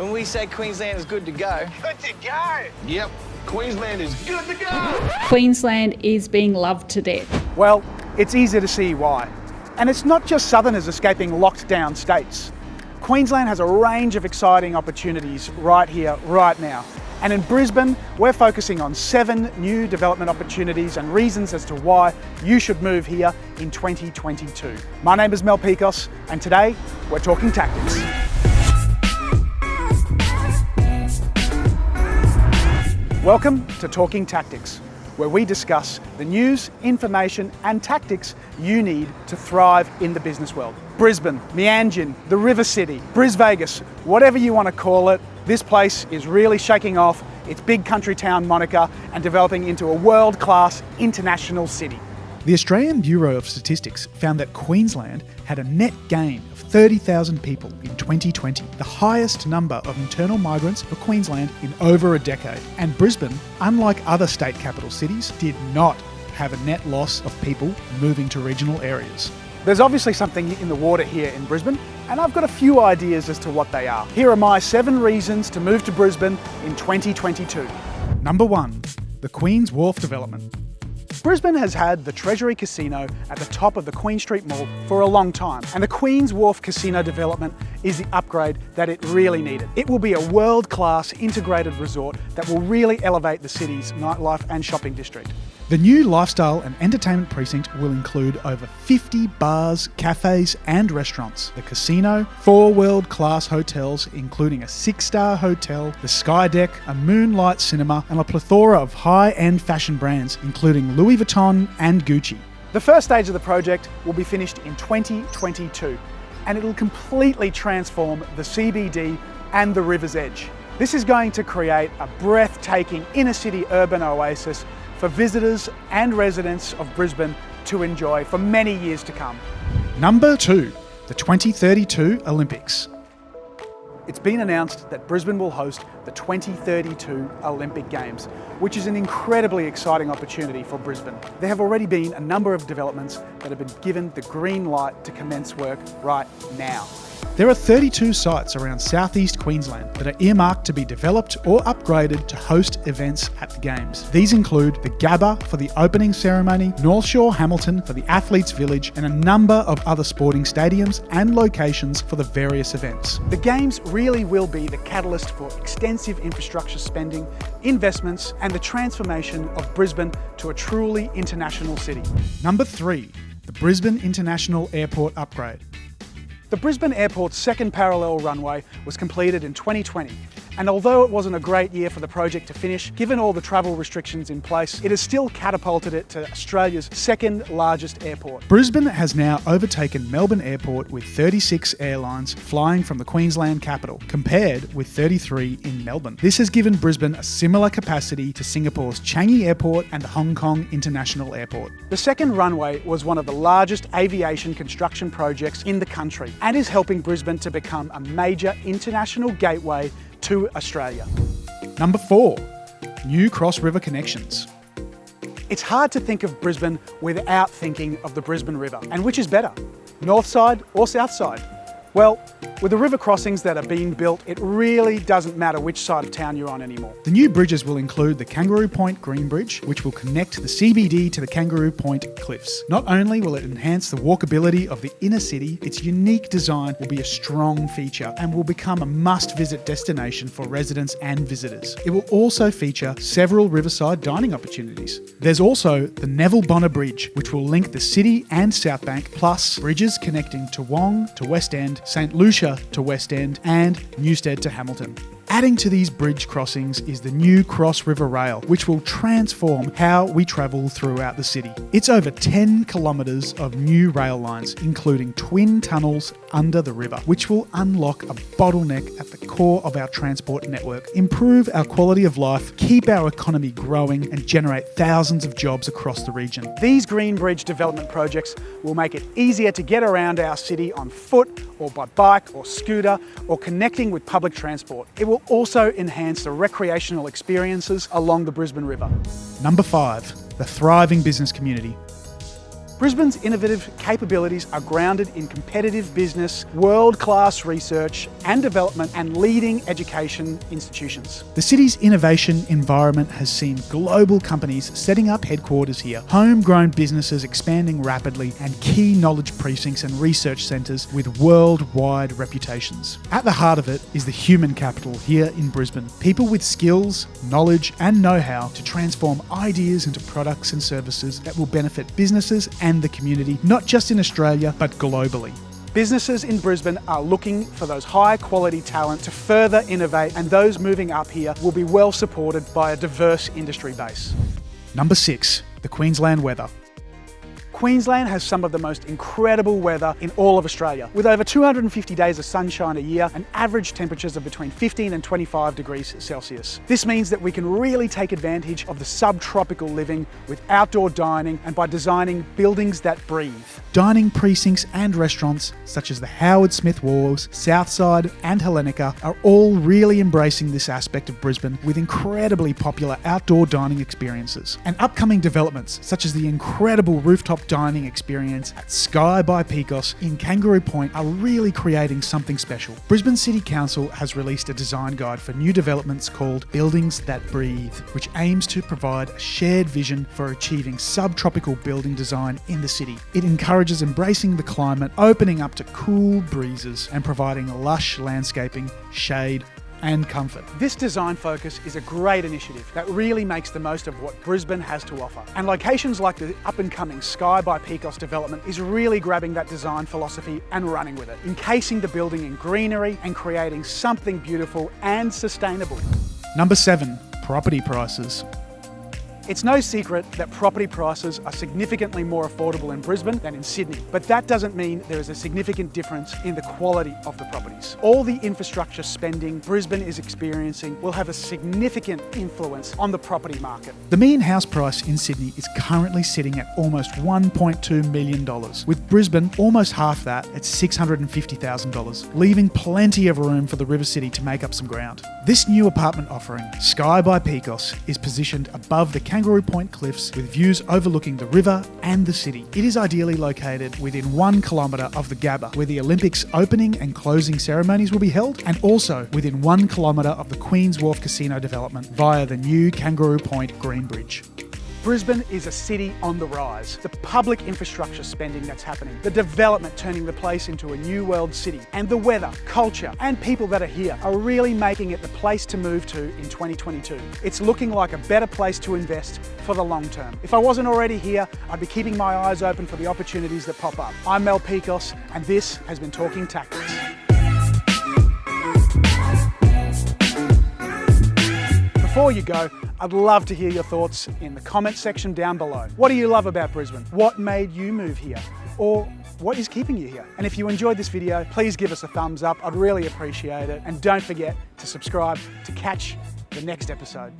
When we say Queensland is good to go. Good to go! Yep, Queensland is good to go! Queensland is being loved to death. Well, it's easy to see why. And it's not just southerners escaping locked down states. Queensland has a range of exciting opportunities right here, right now. And in Brisbane, we're focusing on 7 new development opportunities and reasons as to why you should move here in 2022. My name is Mel Pikos, and today we're talking tactics. Welcome to Talking Tactics, where we discuss the news, information and tactics you need to thrive in the business world. Brisbane, Meanjin, the River City, Bris Vegas, whatever you want to call it, this place is really shaking off its big country town moniker and developing into a world-class international city. The Australian Bureau of Statistics found that Queensland had a net gain of 30,000 people in 2020, the highest number of internal migrants for Queensland in over a decade. And Brisbane, unlike other state capital cities, did not have a net loss of people moving to regional areas. There's obviously something in the water here in Brisbane, and I've got a few ideas as to what they are. Here are my 7 reasons to move to Brisbane in 2022. Number 1, the Queen's Wharf development. Brisbane has had the Treasury Casino at the top of the Queen Street Mall for a long time, and the Queen's Wharf Casino development is the upgrade that it really needed. It will be a world-class integrated resort that will really elevate the city's nightlife and shopping district. The new lifestyle and entertainment precinct will include over 50 bars, cafes and restaurants, the casino, 4 world-class hotels including a 6-star hotel, the Sky Deck, a Moonlight cinema and a plethora of high-end fashion brands including Louis Vuitton and Gucci. The first stage of the project will be finished in 2022 and it will completely transform the CBD and the River's Edge. This is going to create a breathtaking inner-city urban oasis for visitors and residents of Brisbane to enjoy for many years to come. Number 2, the 2032 Olympics. It's been announced that Brisbane will host the 2032 Olympic Games, which is an incredibly exciting opportunity for Brisbane. There have already been a number of developments that have been given the green light to commence work right now. There are 32 sites around southeast Queensland that are earmarked to be developed or upgraded to host events at the Games. These include the Gabba for the opening ceremony, North Shore Hamilton for the Athletes Village, and a number of other sporting stadiums and locations for the various events. The Games really will be the catalyst for extensive infrastructure spending, investments, and the transformation of Brisbane to a truly international city. Number 3, the Brisbane International Airport upgrade. The Brisbane Airport's second parallel runway was completed in 2020, and although it wasn't a great year for the project to finish, given all the travel restrictions in place, it has still catapulted it to Australia's second largest airport. Brisbane has now overtaken Melbourne Airport with 36 airlines flying from the Queensland capital, compared with 33 in Melbourne. This has given Brisbane a similar capacity to Singapore's Changi Airport and the Hong Kong International Airport. The second runway was one of the largest aviation construction projects in the country and is helping Brisbane to become a major international gateway to Australia. Number 4, new cross-river connections. It's hard to think of Brisbane without thinking of the Brisbane River. And which is better, north side or south side? Well, with the river crossings that are being built, it really doesn't matter which side of town you're on anymore. The new bridges will include the Kangaroo Point Green Bridge, which will connect the CBD to the Kangaroo Point Cliffs. Not only will it enhance the walkability of the inner city, its unique design will be a strong feature and will become a must-visit destination for residents and visitors. It will also feature several riverside dining opportunities. There's also the Neville Bonner Bridge, which will link the city and South Bank, plus bridges connecting Toowong to West End, St Lucia to West End and Newstead to Hamilton. Adding to these bridge crossings is the new Cross River Rail, which will transform how we travel throughout the city. It's over 10 kilometres of new rail lines, including twin tunnels under the river, which will unlock a bottleneck at the core of our transport network, improve our quality of life, keep our economy growing, and generate thousands of jobs across the region. These green bridge development projects will make it easier to get around our city on foot or by bike or scooter or connecting with public transport. It will also enhance the recreational experiences along the Brisbane River. Number 5, the thriving business community. Brisbane's innovative capabilities are grounded in competitive business, world-class research and development, and leading education institutions. The city's innovation environment has seen global companies setting up headquarters here, homegrown businesses expanding rapidly, and key knowledge precincts and research centres with worldwide reputations. At the heart of it is the human capital here in Brisbane. People with skills, knowledge and know-how to transform ideas into products and services that will benefit businesses and the community, not just in Australia, but globally. Businesses in Brisbane are looking for those high-quality talent to further innovate, and those moving up here will be well supported by a diverse industry base. Number 6, the Queensland weather. Queensland has some of the most incredible weather in all of Australia, with over 250 days of sunshine a year and average temperatures of between 15 and 25 degrees Celsius. This means that we can really take advantage of the subtropical living with outdoor dining and by designing buildings that breathe. Dining precincts and restaurants such as the Howard Smith Wharves, Southside and Hellenika are all really embracing this aspect of Brisbane with incredibly popular outdoor dining experiences. And upcoming developments such as the incredible rooftop dining experience at Sky by Pikos in Kangaroo Point are really creating something special. Brisbane City Council has released a design guide for new developments called Buildings That Breathe, which aims to provide a shared vision for achieving subtropical building design in the city. It encourages embracing the climate, opening up to cool breezes and providing lush landscaping, shade and comfort. This design focus is a great initiative that really makes the most of what Brisbane has to offer. And locations like the up-and-coming Sky by Pikos development is really grabbing that design philosophy and running with it, encasing the building in greenery and creating something beautiful and sustainable. Number 7, property prices. It's no secret that property prices are significantly more affordable in Brisbane than in Sydney, but that doesn't mean there is a significant difference in the quality of the properties. All the infrastructure spending Brisbane is experiencing will have a significant influence on the property market. The median house price in Sydney is currently sitting at almost $1.2 million, with Brisbane almost half that at $650,000, leaving plenty of room for the River City to make up some ground. This new apartment offering, Sky by Pikos, is positioned above the Kangaroo Point cliffs with views overlooking the river and the city. It is ideally located within 1 kilometre of the Gabba, where the Olympics opening and closing ceremonies will be held, and also within 1 kilometre of the Queen's Wharf Casino development via the new Kangaroo Point Green Bridge. Brisbane is a city on the rise. The public infrastructure spending that's happening, the development turning the place into a new world city, and the weather, culture, and people that are here are really making it the place to move to in 2022. It's looking like a better place to invest for the long term. If I wasn't already here, I'd be keeping my eyes open for the opportunities that pop up. I'm Mel Pikos, and this has been Talking Tactics. Before you go, I'd love to hear your thoughts in the comment section down below. What do you love about Brisbane? What made you move here? Or what is keeping you here? And if you enjoyed this video, please give us a thumbs up. I'd really appreciate it. And don't forget to subscribe to catch the next episode.